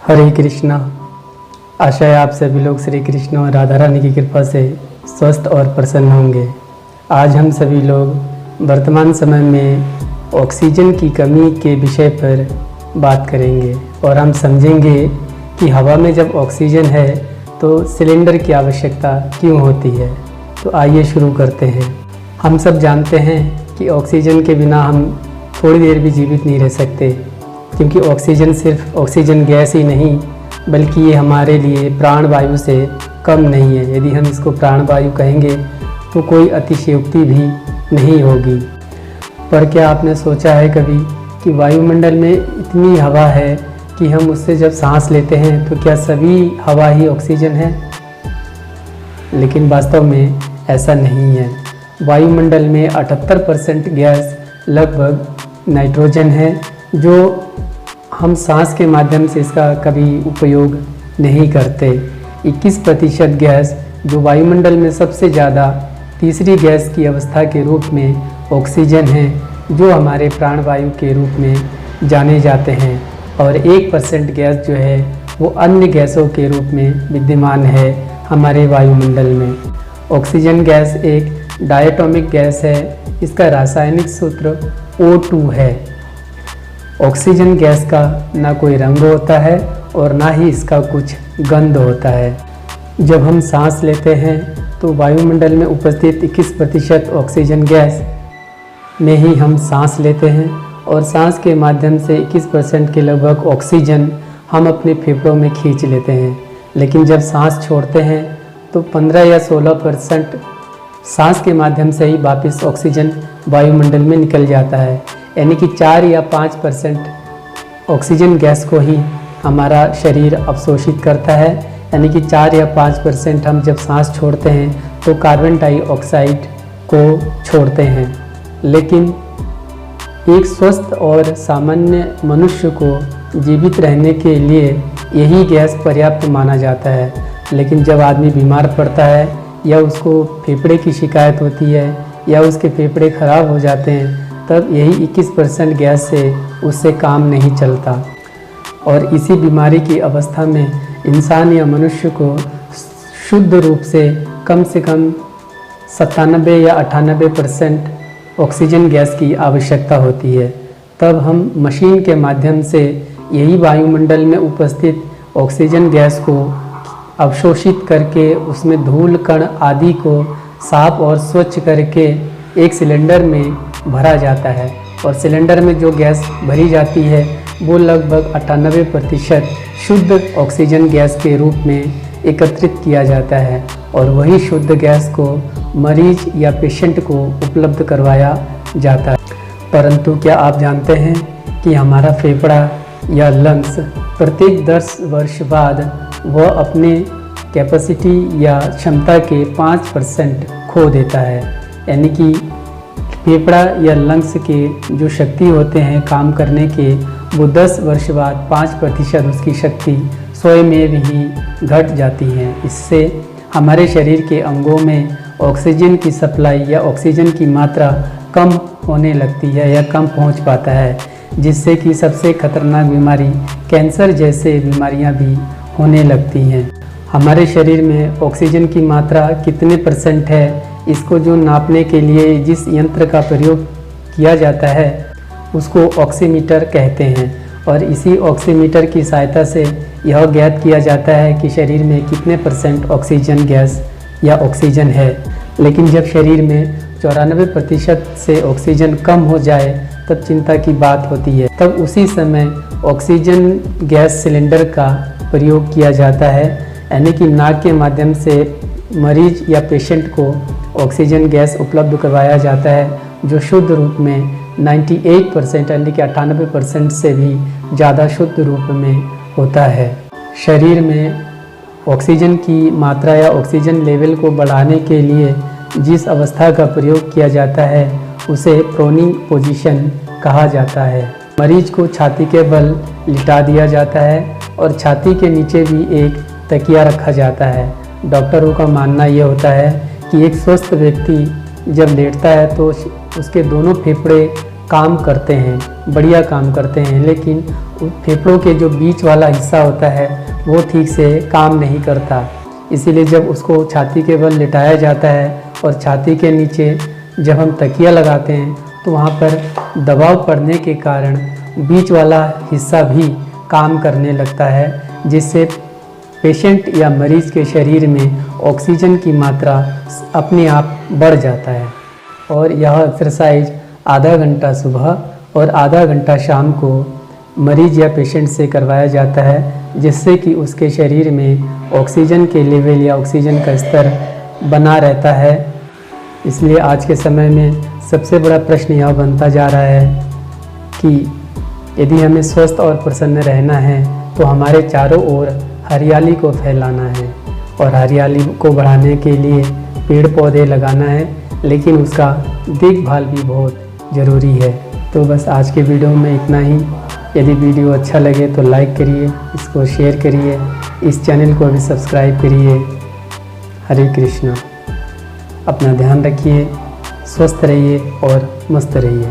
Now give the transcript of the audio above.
हरे कृष्णा। आशा है आप सभी लोग श्री कृष्ण और राधा रानी की कृपा से स्वस्थ और प्रसन्न होंगे। आज हम सभी लोग वर्तमान समय में ऑक्सीजन की कमी के विषय पर बात करेंगे और हम समझेंगे कि हवा में जब ऑक्सीजन है तो सिलेंडर की आवश्यकता क्यों होती है। तो आइए शुरू करते हैं। हम सब जानते हैं कि ऑक्सीजन के बिना हम थोड़ी देर भी जीवित नहीं रह सकते, क्योंकि ऑक्सीजन सिर्फ ऑक्सीजन गैस ही नहीं बल्कि ये हमारे लिए प्राणवायु से कम नहीं है। यदि हम इसको प्राणवायु कहेंगे तो कोई अतिशयोक्ति भी नहीं होगी। पर क्या आपने सोचा है कभी कि वायुमंडल में इतनी हवा है कि हम उससे जब सांस लेते हैं तो क्या सभी हवा ही ऑक्सीजन है? लेकिन वास्तव में ऐसा नहीं है। वायुमंडल में 78% गैस लगभग नाइट्रोजन है, जो हम सांस के माध्यम से इसका कभी उपयोग नहीं करते। 21% गैस जो वायुमंडल में सबसे ज़्यादा तीसरी गैस की अवस्था के रूप में ऑक्सीजन है, जो हमारे प्राणवायु के रूप में जाने जाते हैं, और 1% गैस जो है वो अन्य गैसों के रूप में विद्यमान है हमारे वायुमंडल में। ऑक्सीजन गैस एक डायटोमिक गैस है। इसका रासायनिक सूत्र O2 है। ऑक्सीजन गैस का ना कोई रंग होता है और ना ही इसका कुछ गंध होता है। जब हम सांस लेते हैं तो वायुमंडल में उपस्थित 21% ऑक्सीजन गैस में ही हम सांस लेते हैं, और सांस के माध्यम से 21% के लगभग ऑक्सीजन हम अपने फेफड़ों में खींच लेते हैं। लेकिन जब सांस छोड़ते हैं तो 15 या 16% सांस के माध्यम से ही वापस ऑक्सीजन वायुमंडल में निकल जाता है। यानी कि 4 या 5% ऑक्सीजन गैस को ही हमारा शरीर अवशोषित करता है। यानी कि 4 या 5% हम जब सांस छोड़ते हैं तो कार्बन डाइऑक्साइड को छोड़ते हैं। लेकिन एक स्वस्थ और सामान्य मनुष्य को जीवित रहने के लिए यही गैस पर्याप्त माना जाता है। लेकिन जब आदमी बीमार पड़ता है या उसको फेफड़े की शिकायत होती है या उसके फेफड़े खराब हो जाते हैं, तब यही 21% गैस से उससे काम नहीं चलता। और इसी बीमारी की अवस्था में इंसान या मनुष्य को शुद्ध रूप से कम 97 या 98% ऑक्सीजन गैस की आवश्यकता होती है। तब हम मशीन के माध्यम से यही वायुमंडल में उपस्थित ऑक्सीजन गैस को अवशोषित करके उसमें धूल कण आदि को साफ और स्वच्छ करके एक सिलेंडर में भरा जाता है, और सिलेंडर में जो गैस भरी जाती है वो लगभग 98% शुद्ध ऑक्सीजन गैस के रूप में एकत्रित किया जाता है, और वही शुद्ध गैस को मरीज या पेशेंट को उपलब्ध करवाया जाता है। परंतु क्या आप जानते हैं कि हमारा फेफड़ा या लंग्स प्रत्येक 10 वर्ष बाद वह अपने कैपेसिटी या क्षमता के 5% खो देता है। यानी कि फेफड़ा या लंग्स के जो शक्ति होते हैं काम करने के, वो 10 वर्ष बाद 5% उसकी शक्ति स्वयं में ही घट जाती है। इससे हमारे शरीर के अंगों में ऑक्सीजन की सप्लाई या ऑक्सीजन की मात्रा कम होने लगती है या कम पहुंच पाता है, जिससे कि सबसे खतरनाक बीमारी कैंसर जैसे बीमारियां भी होने लगती हैं। हमारे शरीर में ऑक्सीजन की मात्रा कितने % है, इसको जो नापने के लिए जिस यंत्र का प्रयोग किया जाता है उसको ऑक्सीमीटर कहते हैं, और इसी ऑक्सीमीटर की सहायता से यह ज्ञात किया जाता है कि शरीर में कितने % ऑक्सीजन गैस या ऑक्सीजन है। लेकिन जब शरीर में 94% से ऑक्सीजन कम हो जाए तब चिंता की बात होती है। तब उसी समय ऑक्सीजन गैस सिलेंडर का प्रयोग किया जाता है। यानी कि नाक के माध्यम से मरीज या पेशेंट को ऑक्सीजन गैस उपलब्ध करवाया जाता है, जो शुद्ध रूप में 98% यानी कि 98% से भी ज़्यादा शुद्ध रूप में होता है। शरीर में ऑक्सीजन की मात्रा या ऑक्सीजन लेवल को बढ़ाने के लिए जिस अवस्था का प्रयोग किया जाता है उसे प्रोनिंग पोजीशन कहा जाता है। मरीज को छाती के बल लिटा दिया जाता है और छाती के नीचे भी एक तकिया रखा जाता है। डॉक्टरों का मानना ये होता है कि एक स्वस्थ व्यक्ति जब लेटता है तो उसके दोनों फेफड़े काम करते हैं, बढ़िया काम करते हैं, लेकिन फेफड़ों के जो बीच वाला हिस्सा होता है वो ठीक से काम नहीं करता। इसीलिए जब उसको छाती के बल लिटाया जाता है और छाती के नीचे जब हम तकिया लगाते हैं तो वहाँ पर दबाव पड़ने के कारण बीच वाला हिस्सा भी काम करने लगता है, जिससे पेशेंट या मरीज़ के शरीर में ऑक्सीजन की मात्रा अपने आप बढ़ जाता है। और यह एक्सरसाइज आधा घंटा सुबह और आधा घंटा शाम को मरीज या पेशेंट से करवाया जाता है, जिससे कि उसके शरीर में ऑक्सीजन के लेवल या ऑक्सीजन का स्तर बना रहता है। इसलिए आज के समय में सबसे बड़ा प्रश्न यह बनता जा रहा है कि यदि हमें स्वस्थ और प्रसन्न रहना है तो हमारे चारों ओर हरियाली को फैलाना है, और हरियाली को बढ़ाने के लिए पेड़ पौधे लगाना है, लेकिन उसका देखभाल भी बहुत ज़रूरी है। तो बस आज के वीडियो में इतना ही। यदि वीडियो अच्छा लगे तो लाइक करिए, इसको शेयर करिए, इस चैनल को भी सब्सक्राइब करिए। हरे कृष्णा। अपना ध्यान रखिए, स्वस्थ रहिए और मस्त रहिए।